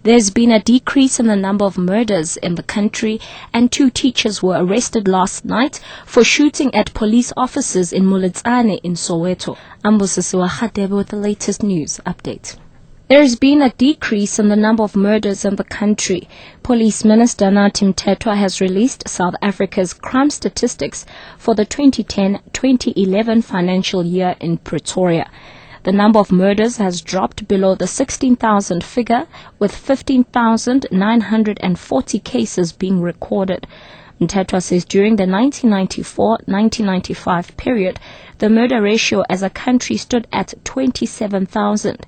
There's been a decrease in the number of murders in the country, and 2 teachers were arrested last night for shooting at police officers in Muletsane in Soweto. Ambosisiwa Khadebe with the latest news update. There has been a decrease in the number of murders in the country. Police Minister Nathi Mthethwa has released South Africa's crime statistics for the 2010-2011 financial year in Pretoria. The number of murders has dropped below the 16,000 figure, with 15,940 cases being recorded. Mthethwa says during the 1994-1995 period, the murder ratio as a country stood at 27,000.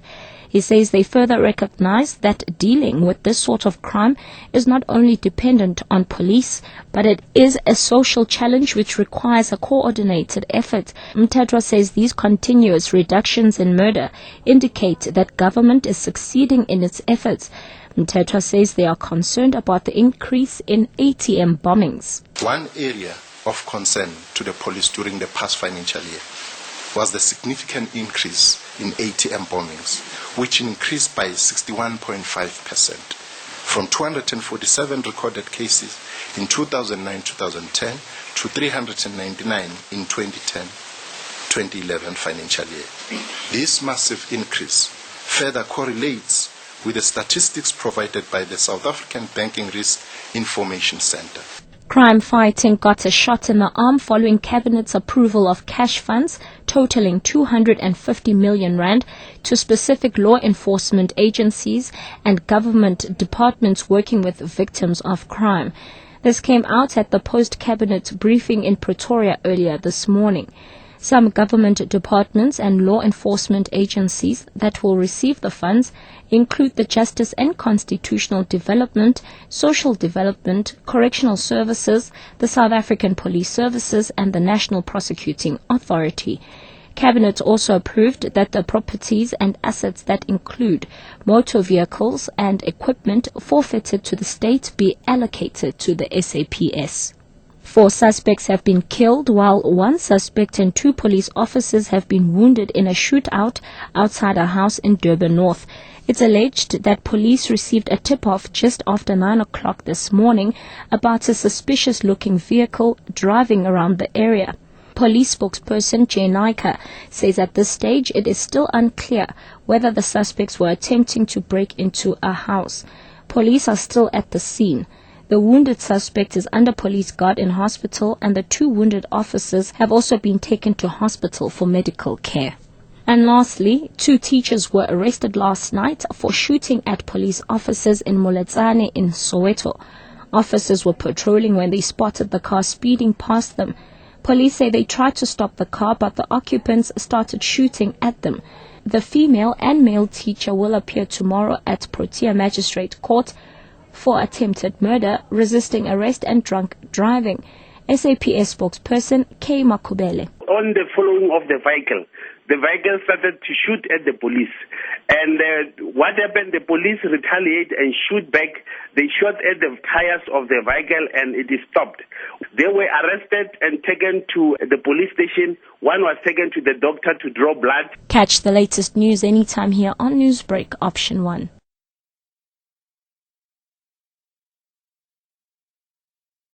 He says they further recognize that dealing with this sort of crime is not only dependent on police, but it is a social challenge which requires a coordinated effort. Mthethwa says these continuous reductions in murder indicate that government is succeeding in its efforts. Mthethwa says they are concerned about the increase in ATM bombings. One area of concern to the police during the past financial year was the significant increase in ATM bombings, which increased by 61.5%, from 247 recorded cases in 2009-2010 to 399 in 2010-2011 financial year. This massive increase further correlates with the statistics provided by the South African Banking Risk Information Center. Crime fighting got a shot in the arm following Cabinet's approval of cash funds totaling 250 million rand to specific law enforcement agencies and government departments working with victims of crime. This came out at the post-cabinet briefing in Pretoria earlier this morning. Some government departments and law enforcement agencies that will receive the funds include the Justice and Constitutional Development, Social Development, Correctional Services, the South African Police Services, and the National Prosecuting Authority. Cabinet also approved that the properties and assets that include motor vehicles and equipment forfeited to the state be allocated to the SAPS. 4 suspects have been killed, while 1 suspect and 2 police officers have been wounded in a shootout outside a house in Durban North. It's alleged that police received a tip-off just after 9 o'clock this morning about a suspicious-looking vehicle driving around the area. Police spokesperson Jay Naika says at this stage it is still unclear whether the suspects were attempting to break into a house. Police are still at the scene. The wounded suspect is under police guard in hospital, and the 2 wounded officers have also been taken to hospital for medical care. And lastly, 2 teachers were arrested last night for shooting at police officers in Muletsane in Soweto. Officers were patrolling when they spotted the car speeding past them. Police say they tried to stop the car, but the occupants started shooting at them. The female and male teacher will appear tomorrow at Protea Magistrate Court for attempted murder, resisting arrest and drunk driving. SAPS spokesperson K. Makubele. On the following of the vehicle started to shoot at the police. And what happened, the police retaliate and shoot back. They shot at the tires of the vehicle and it is stopped. They were arrested and taken to the police station. One was taken to the doctor to draw blood. Catch the latest news anytime here on Newsbreak Option 1.